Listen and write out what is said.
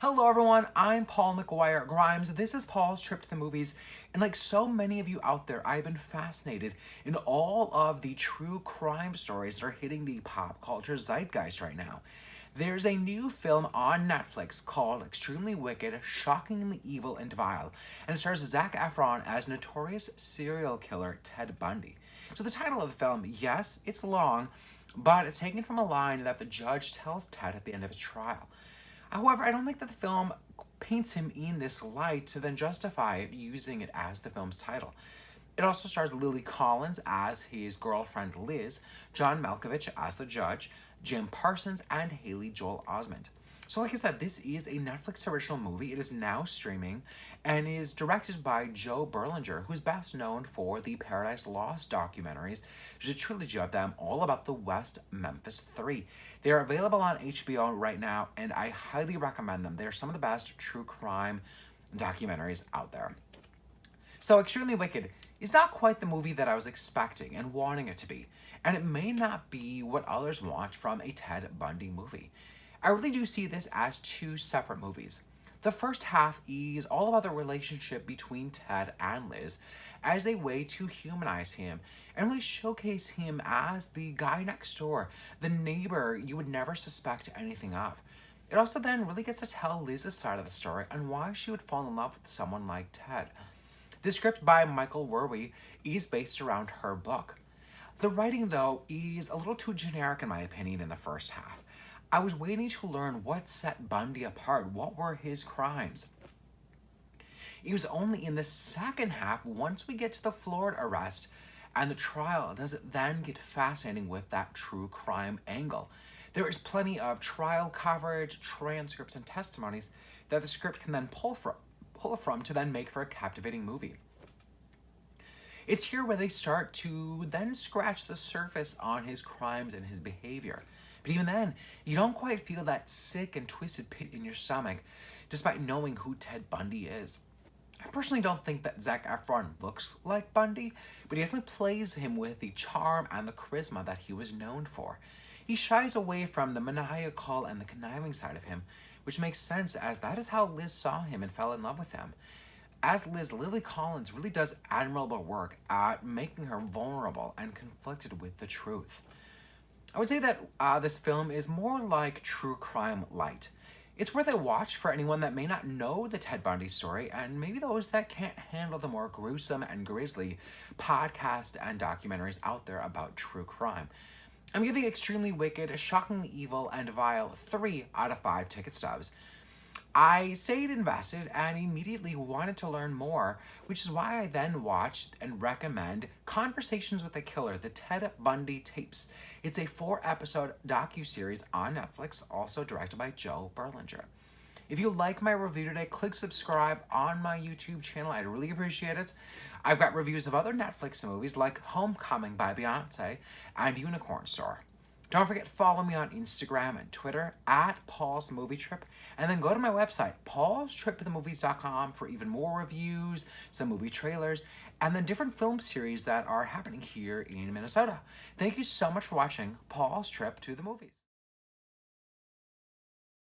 Hello everyone, I'm Paul McGuire Grimes. This is Paul's Trip to the Movies, and like so many of you out there, I've been fascinated in all of the true crime stories that are hitting the pop culture zeitgeist right now. There's a new film on Netflix called Extremely Wicked, Shockingly Evil and Vile, and it stars Zac Efron as notorious serial killer Ted Bundy. So the title of the film, yes, it's long, but it's taken from a line that the judge tells Ted at the end of his trial. However, I don't think that the film paints him in this light to then justify it using it as the film's title. It also stars Lily Collins as his girlfriend Liz, John Malkovich as the judge, Jim Parsons, and Haley Joel Osment. So like I said, this is a Netflix original movie. It is now streaming and is directed by Joe Berlinger, who's best known for the Paradise Lost documentaries. There's a trilogy of them all about the West Memphis Three. They are available on HBO right now, and I highly recommend them. They're some of the best true crime documentaries out there. So Extremely Wicked is not quite the movie that I was expecting and wanting it to be, and it may not be what others want from a Ted Bundy movie. I really do see this as two separate movies. The first half is all about the relationship between Ted and Liz as a way to humanize him and really showcase him as the guy next door, the neighbor you would never suspect anything of. It also then really gets to tell Liz's side of the story and why she would fall in love with someone like Ted. The script by Michael Werwey is based around her book. The writing, though, is a little too generic in my opinion in the first half. I was waiting to learn what set Bundy apart, what were his crimes. It was only in the second half, once we get to the Florida arrest and the trial, does it then get fascinating with that true crime angle. There is plenty of trial coverage, transcripts, and testimonies that the script can then pull from to then make for a captivating movie. It's here where they start to then scratch the surface on his crimes and his behavior. But even then, you don't quite feel that sick and twisted pit in your stomach, despite knowing who Ted Bundy is. I personally don't think that Zac Efron looks like Bundy, but he definitely plays him with the charm and the charisma that he was known for. He shies away from the maniacal and the conniving side of him, which makes sense as that is how Liz saw him and fell in love with him. As Liz, Lily Collins really does admirable work at making her vulnerable and conflicted with the truth. I would say that this film is more like true crime light. It's worth a watch for anyone that may not know the Ted Bundy story and maybe those that can't handle the more gruesome and grisly podcasts and documentaries out there about true crime. I'm giving Extremely Wicked, Shockingly Evil, and Vile 3 out of 5 ticket stubs. I stayed invested and immediately wanted to learn more, which is why I then watched and recommend Conversations with the Killer, the Ted Bundy tapes. It's a 4-episode docuseries on Netflix, also directed by Joe Berlinger. If you like my review today, click subscribe on my YouTube channel. I'd really appreciate it. I've got reviews of other Netflix movies like Homecoming by Beyonce and Unicorn Store. Don't forget to follow me on Instagram and Twitter at Paul's Movie Trip, and then go to my website, paulstriptothemovies.com, for even more reviews, some movie trailers, and then different film series that are happening here in Minnesota. Thank you so much for watching Paul's Trip to the Movies.